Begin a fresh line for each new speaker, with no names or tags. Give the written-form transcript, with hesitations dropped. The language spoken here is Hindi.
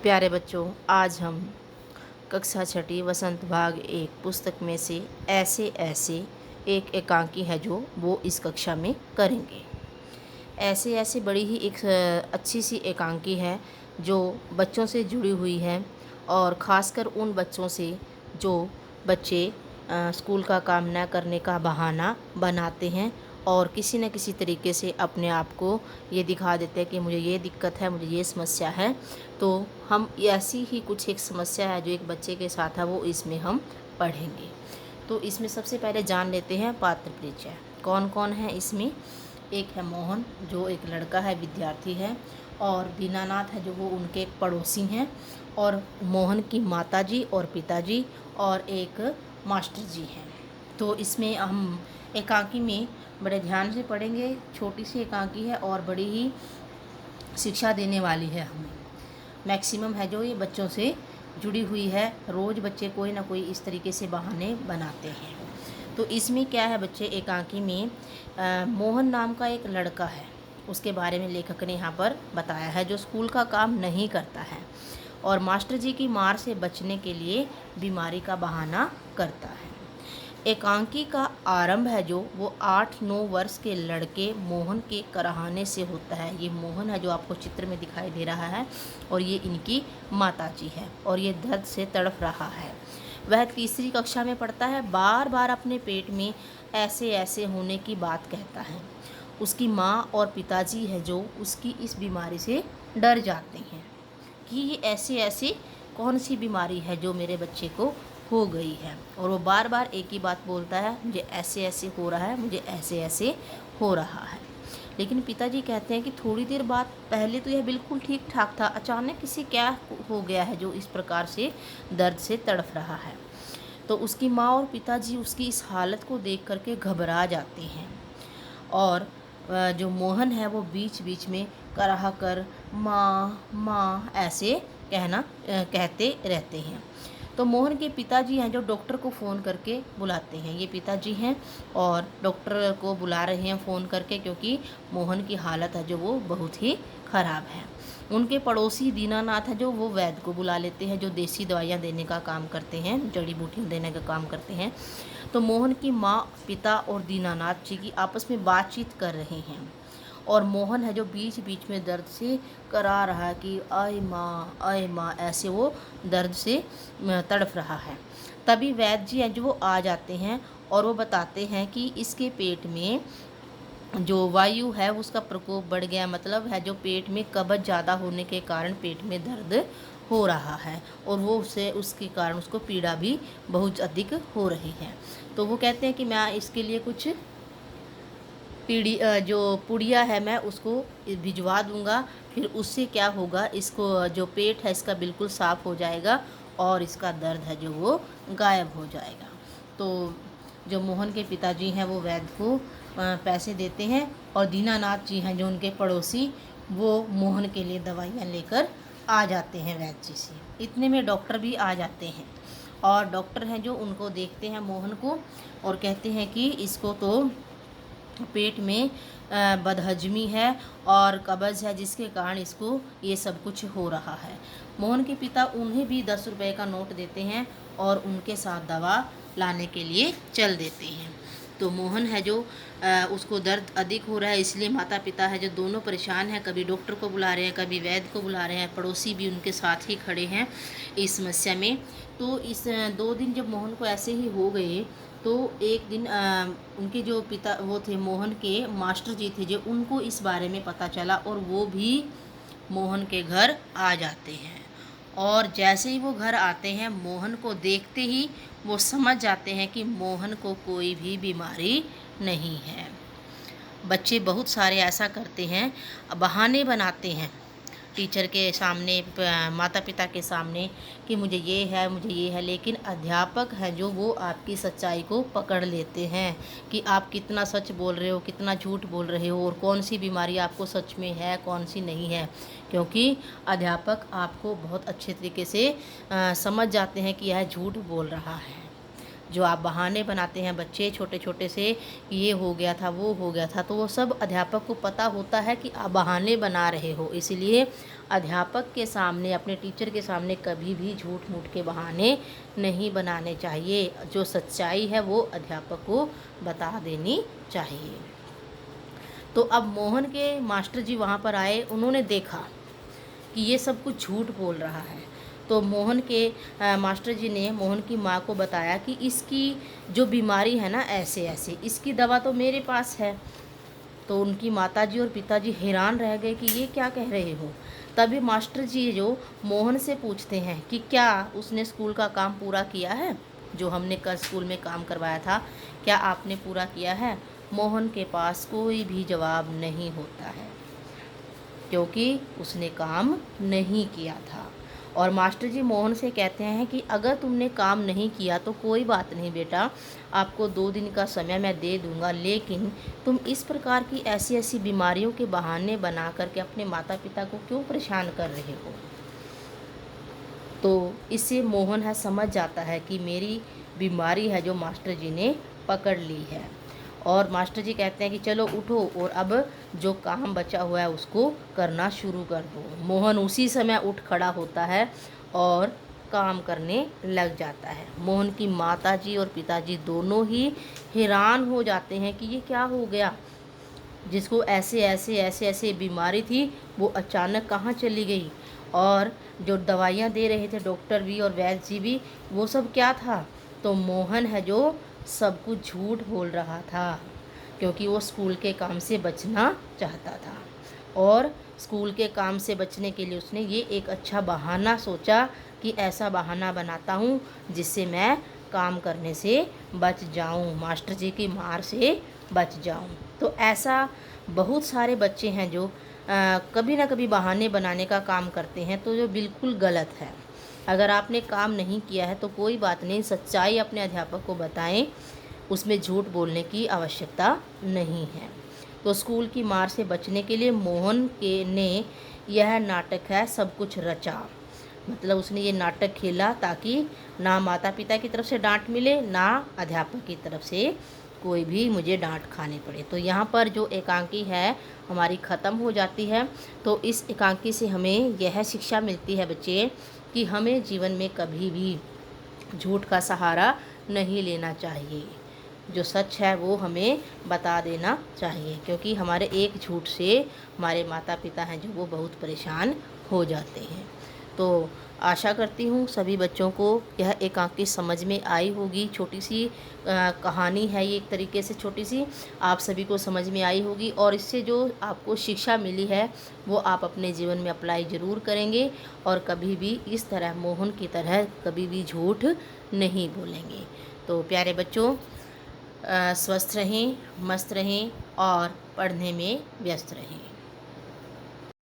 प्यारे बच्चों, आज हम कक्षा छठी वसंत भाग एक पुस्तक में से ऐसे ऐसे एक एकांकी है जो वो इस कक्षा में करेंगे। ऐसे ऐसे बड़ी ही एक अच्छी सी एकांकी है जो बच्चों से जुड़ी हुई है, और ख़ासकर उन बच्चों से जो बच्चे स्कूल का काम न करने का बहाना बनाते हैं और किसी न किसी तरीके से अपने आप को ये दिखा देते हैं कि मुझे ये दिक्कत है, मुझे ये समस्या है। तो हम ऐसी ही कुछ एक समस्या है जो एक बच्चे के साथ है, वो इसमें हम पढ़ेंगे। तो इसमें सबसे पहले जान लेते हैं पात्र परिचय। कौन कौन है इसमें। एक है मोहन, जो एक लड़का है, विद्यार्थी है, और दीनानाथ है जो वो उनके एक पड़ोसी हैं, और मोहन की माताजी और पिताजी और एक मास्टर जी हैं। तो इसमें हम एकांकी में बड़े ध्यान से पढ़ेंगे। छोटी सी एकांकी है और बड़ी ही शिक्षा देने वाली है। हमें मैक्सिमम है जो ये बच्चों से जुड़ी हुई है। रोज़ बच्चे कोई ना कोई इस तरीके से बहाने बनाते हैं। तो इसमें क्या है बच्चे, एकांकी में मोहन नाम का एक लड़का है, उसके बारे में लेखक ने यहाँ पर बताया है, जो स्कूल का काम नहीं करता है और मास्टर जी की मार से बचने के लिए बीमारी का बहाना करता है। एकांकी का आरंभ है जो वो 8-9 वर्ष के लड़के मोहन के कराहने से होता है। ये मोहन है जो आपको चित्र में दिखाई दे रहा है, और ये इनकी माताजी है, और ये दर्द से तड़प रहा है। वह तीसरी कक्षा में पढ़ता है। बार बार अपने पेट में ऐसे ऐसे होने की बात कहता है। उसकी माँ और पिताजी है जो उसकी इस बीमारी से डर जाते हैं कि ये ऐसे ऐसे कौन सी बीमारी है जो मेरे बच्चे को हो गई है, और वो बार बार एक ही बात बोलता है, मुझे ऐसे ऐसे हो रहा है, मुझे ऐसे ऐसे हो रहा है। लेकिन पिताजी कहते हैं कि थोड़ी देर बाद पहले तो यह बिल्कुल ठीक ठाक था, अचानक इसे क्या हो गया है जो इस प्रकार से दर्द से तड़फ रहा है। तो उसकी माँ और पिताजी उसकी इस हालत को देख करके घबरा जाते हैं, और जो मोहन है वो बीच बीच में कराह कर माँ माँ ऐसे कहते रहते हैं। तो मोहन के पिताजी हैं जो डॉक्टर को फ़ोन करके बुलाते हैं। ये पिताजी हैं और डॉक्टर को बुला रहे हैं फ़ोन करके, क्योंकि मोहन की हालत है जो वो बहुत ही ख़राब है। उनके पड़ोसी दीनानाथ है जो वो वैद्य को बुला लेते हैं, जो देसी दवाइयाँ देने का काम करते हैं, जड़ी बूटियाँ देने का काम करते हैं। तो मोहन की माँ, पिता और दीनानाथ जी की आपस में बातचीत कर रहे हैं, और मोहन है जो बीच बीच में दर्द से करा रहा है कि आय माँ ऐसे वो दर्द से तड़फ रहा है। तभी वैद्य जी हैं जो वो आ जाते हैं, और वो बताते हैं कि इसके पेट में जो वायु है उसका प्रकोप बढ़ गया, मतलब है जो पेट में कब्ज ज़्यादा होने के कारण पेट में दर्द हो रहा है, और वो उसके कारण उसको पीड़ा भी बहुत अधिक हो रही है। तो वो कहते हैं कि मैं इसके लिए कुछ जो पुड़िया है मैं उसको भिजवा दूंगा, फिर उससे क्या होगा, इसको जो पेट है इसका बिल्कुल साफ़ हो जाएगा और इसका दर्द है जो वो गायब हो जाएगा। तो जो मोहन के पिताजी हैं वो वैद्य को पैसे देते हैं, और दीनानाथ जी हैं जो उनके पड़ोसी, वो मोहन के लिए दवाइयाँ लेकर आ जाते हैं वैद्य जी से। इतने में डॉक्टर भी आ जाते हैं, और डॉक्टर हैं जो उनको देखते हैं मोहन को, और कहते हैं कि इसको तो पेट में बदहजमी है और कब्ज़ है, जिसके कारण इसको ये सब कुछ हो रहा है। मोहन के पिता उन्हें भी 10 रुपए का नोट देते हैं और उनके साथ दवा लाने के लिए चल देते हैं। तो मोहन है जो उसको दर्द अधिक हो रहा है, इसलिए माता पिता है जो दोनों परेशान हैं, कभी डॉक्टर को बुला रहे हैं, कभी वैद्य को बुला रहे हैं, पड़ोसी भी उनके साथ ही खड़े हैं इस समस्या में। तो इस 2 दिन जब मोहन को ऐसे ही हो गए, तो एक दिन उनके जो पिता वो थे मोहन के मास्टर जी थे जो उनको इस बारे में पता चला, और वो भी मोहन के घर आ जाते हैं। और जैसे ही वो घर आते हैं, मोहन को देखते ही वो समझ जाते हैं कि मोहन को कोई भी बीमारी नहीं है। बच्चे बहुत सारे ऐसा करते हैं, बहाने बनाते हैं टीचर के सामने, माता पिता के सामने कि मुझे ये है, मुझे ये है, लेकिन अध्यापक हैं जो वो आपकी सच्चाई को पकड़ लेते हैं कि आप कितना सच बोल रहे हो, कितना झूठ बोल रहे हो, और कौन सी बीमारी आपको सच में है, कौन सी नहीं है। क्योंकि अध्यापक आपको बहुत अच्छे तरीके से समझ जाते हैं कि यह झूठ बोल रहा है। जो आप बहाने बनाते हैं बच्चे छोटे छोटे से कि ये हो गया था, वो हो गया था, तो वो सब अध्यापक को पता होता है कि आप बहाने बना रहे हो। इसलिए अध्यापक के सामने, अपने टीचर के सामने कभी भी झूठ मूठ के बहाने नहीं बनाने चाहिए। जो सच्चाई है वो अध्यापक को बता देनी चाहिए। तो अब मोहन के मास्टर जी वहाँ पर आए, उन्होंने देखा कि ये सब कुछ झूठ बोल रहा है। तो मोहन के मास्टर जी ने मोहन की माँ को बताया कि इसकी जो बीमारी है ना ऐसे ऐसे, इसकी दवा तो मेरे पास है। तो उनकी माताजी और पिताजी हैरान रह गए कि ये क्या कह रहे हो। तभी मास्टर जी जो मोहन से पूछते हैं कि क्या उसने स्कूल का काम पूरा किया है, जो हमने कल स्कूल में काम करवाया था, क्या आपने पूरा किया है। मोहन के पास कोई भी जवाब नहीं होता है, क्योंकि उसने काम नहीं किया था। और मास्टर जी मोहन से कहते हैं कि अगर तुमने काम नहीं किया तो कोई बात नहीं बेटा, आपको 2 दिन का समय मैं दे दूंगा, लेकिन तुम इस प्रकार की ऐसी ऐसी बीमारियों के बहाने बना करके अपने माता पिता को क्यों परेशान कर रहे हो। तो इससे मोहन है समझ जाता है कि मेरी बीमारी है जो मास्टर जी ने पकड़ ली है। और मास्टर जी कहते हैं कि चलो उठो और अब जो काम बचा हुआ है उसको करना शुरू कर दो। मोहन उसी समय उठ खड़ा होता है और काम करने लग जाता है। मोहन की माताजी और पिताजी दोनों ही हैरान हो जाते हैं कि ये क्या हो गया, जिसको ऐसे ऐसे ऐसे ऐसे बीमारी थी वो अचानक कहाँ चली गई, और जो दवाइयाँ दे रहे थे डॉक्टर भी और वैद्य जी भी, वो सब क्या था। तो मोहन है जो सब कुछ झूठ बोल रहा था, क्योंकि वो स्कूल के काम से बचना चाहता था। और स्कूल के काम से बचने के लिए उसने ये एक अच्छा बहाना सोचा कि ऐसा बहाना बनाता हूँ जिससे मैं काम करने से बच जाऊँ, मास्टर जी की मार से बच जाऊँ। तो ऐसा बहुत सारे बच्चे हैं जो कभी ना कभी बहाने बनाने का काम करते हैं, तो जो बिल्कुल गलत है। अगर आपने काम नहीं किया है तो कोई बात नहीं, सच्चाई अपने अध्यापक को बताएं, उसमें झूठ बोलने की आवश्यकता नहीं है। तो स्कूल की मार से बचने के लिए मोहन के ने यह नाटक है सब कुछ रचा। मतलब उसने ये नाटक खेला ताकि ना माता पिता की तरफ से डांट मिले, ना अध्यापक की तरफ से कोई भी मुझे डांट खानी पड़े। तो यहाँ पर जो एकांकी है हमारी ख़त्म हो जाती है। तो इस एकांकी से हमें यह शिक्षा मिलती है बच्चे कि हमें जीवन में कभी भी झूठ का सहारा नहीं लेना चाहिए। जो सच है वो हमें बता देना चाहिए, क्योंकि हमारे एक झूठ से हमारे माता पिता हैं जो वो बहुत परेशान हो जाते हैं। तो आशा करती हूँ सभी बच्चों को यह एकांकी समझ में आई होगी। छोटी सी कहानी है ये, एक तरीके से छोटी सी, आप सभी को समझ में आई होगी। और इससे जो आपको शिक्षा मिली है वो आप अपने जीवन में अप्लाई ज़रूर करेंगे, और कभी भी इस तरह मोहन की तरह कभी भी झूठ नहीं बोलेंगे। तो प्यारे बच्चों, स्वस्थ रहें, मस्त रहें और पढ़ने में व्यस्त रहें।